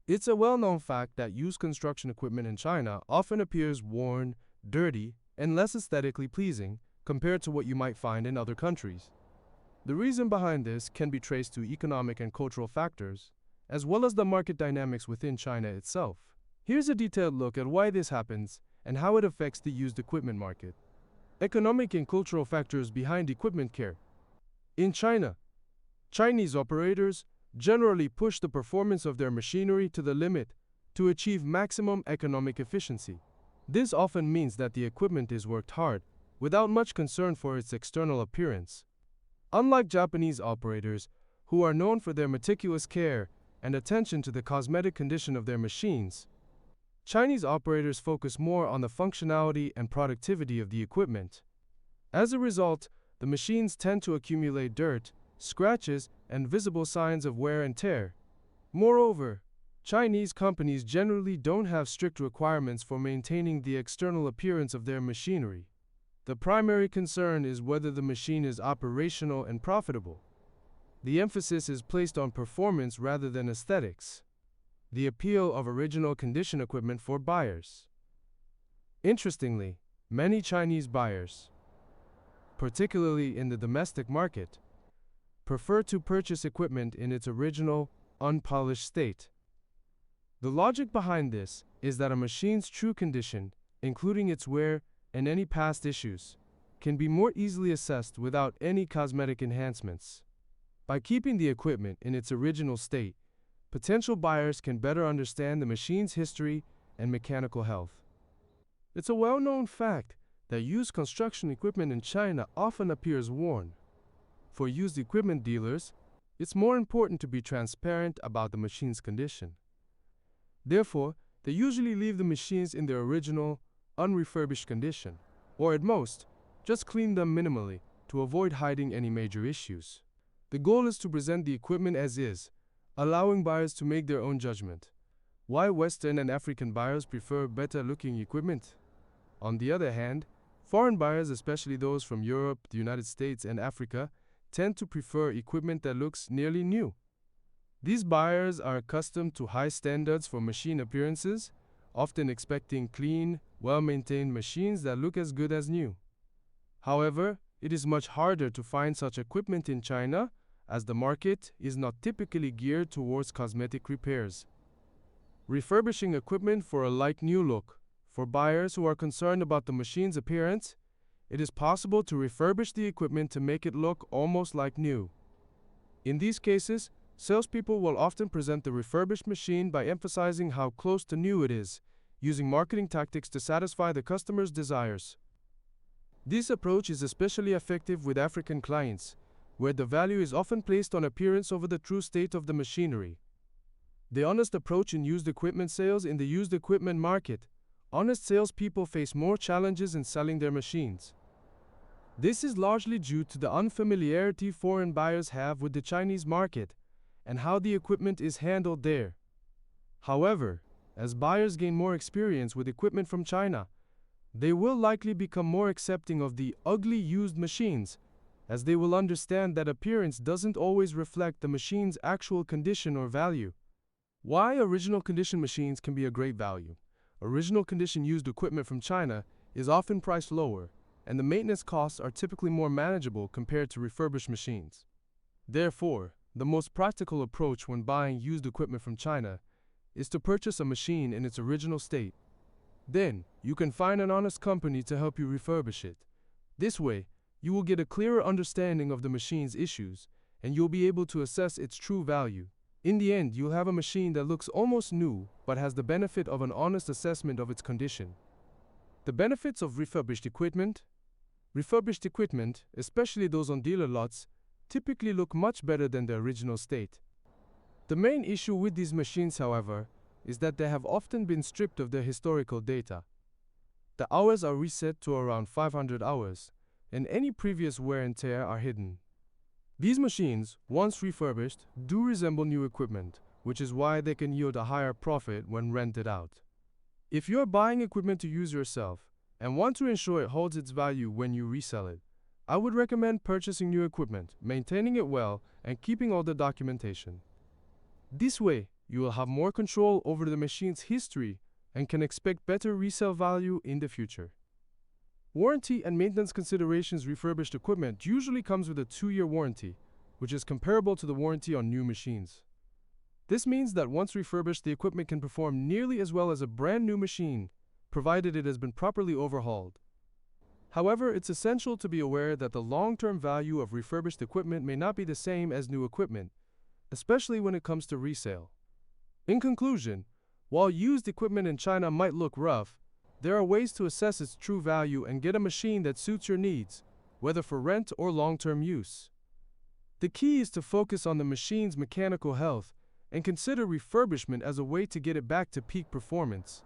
It's a well-known fact that used construction equipment in China often appears worn, dirty, and less aesthetically pleasing compared to what you might find in other countries. The reason behind this can be traced to economic and cultural factors, as well as the market dynamics within China itself. Here's a detailed look at why this happens and how it affects the used equipment market. Economic and cultural factors behind equipment care. In China, Chinese operators generally push the performance of their machinery to the limit to achieve maximum economic efficiency. This often means that the equipment is worked hard, without much concern for its external appearance. Unlike Japanese operators, who are known for their meticulous care and attention to the cosmetic condition of their machines, Chinese operators focus more on the functionality and productivity of the equipment. As a result, the machines tend to accumulate dirt, scratches, and visible signs of wear and tear. Moreover, Chinese companies generally don't have strict requirements for maintaining the external appearance of their machinery. The primary concern is whether the machine is operational and profitable. The emphasis is placed on performance rather than aesthetics. The appeal of original condition equipment for buyers. Interestingly, many Chinese buyers, particularly in the domestic market, prefer to purchase equipment in its original, unpolished state. The logic behind this is that a machine's true condition, including its wear and any past issues, can be more easily assessed without any cosmetic enhancements. By keeping the equipment in its original state, potential buyers can better understand the machine's history and mechanical health. It's a well-known fact that used construction equipment in China often appears worn. For used equipment dealers, it's more important to be transparent about the machine's condition. Therefore, they usually leave the machines in their original, unrefurbished condition, or at most, just clean them minimally to avoid hiding any major issues. The goal is to present the equipment as is, allowing buyers to make their own judgment. Why Western and African buyers prefer better-looking equipment? On the other hand, foreign buyers, especially those from Europe, the United States, and Africa, tend to prefer equipment that looks nearly new. These buyers are accustomed to high standards for machine appearances, often expecting clean, well-maintained machines that look as good as new. However, it is much harder to find such equipment in China, as the market is not typically geared towards cosmetic repairs. Refurbishing equipment for a like-new look. For buyers who are concerned about the machine's appearance, it is possible to refurbish the equipment to make it look almost like new. In these cases, salespeople will often present the refurbished machine by emphasizing how close to new it is, using marketing tactics to satisfy the customer's desires. This approach is especially effective with African clients, where the value is often placed on appearance over the true state of the machinery. The honest approach in used equipment sales. In the used equipment market, honest salespeople face more challenges in selling their machines. This is largely due to the unfamiliarity foreign buyers have with the Chinese market and how the equipment is handled there. However, as buyers gain more experience with equipment from China, they will likely become more accepting of the ugly used machines, as they will understand that appearance doesn't always reflect the machine's actual condition or value. Why original condition machines can be a great value. Original condition used equipment from China is often priced lower, and the maintenance costs are typically more manageable compared to refurbished machines. Therefore, the most practical approach when buying used equipment from China is to purchase a machine in its original state. Then, you can find an honest company to help you refurbish it. This way, you will get a clearer understanding of the machine's issues, and you'll be able to assess its true value. In the end, you'll have a machine that looks almost new, but has the benefit of an honest assessment of its condition. The benefits of refurbished equipment. Refurbished equipment, especially those on dealer lots, typically look much better than their original state. The main issue with these machines, however, is that they have often been stripped of their historical data. The hours are reset to around 500 hours, and any previous wear and tear are hidden. These machines, once refurbished, do resemble new equipment, which is why they can yield a higher profit when rented out. If you're buying equipment to use yourself and want to ensure it holds its value when you resell it, I would recommend purchasing new equipment, maintaining it well, and keeping all the documentation. This way, You will have more control over the machine's history and can expect better resale value in the future. Warranty and maintenance considerations. Refurbished equipment usually comes with a 2-year warranty, which is comparable to the warranty on new machines. This means that once refurbished, the equipment can perform nearly as well as a brand new machine, provided it has been properly overhauled. However, it's essential to be aware that the long-term value of refurbished equipment may not be the same as new equipment, especially when it comes to resale. In conclusion, while used equipment in China might look rough, there are ways to assess its true value and get a machine that suits your needs, whether for rent or long-term use. The key is to focus on the machine's mechanical health and consider refurbishment as a way to get it back to peak performance.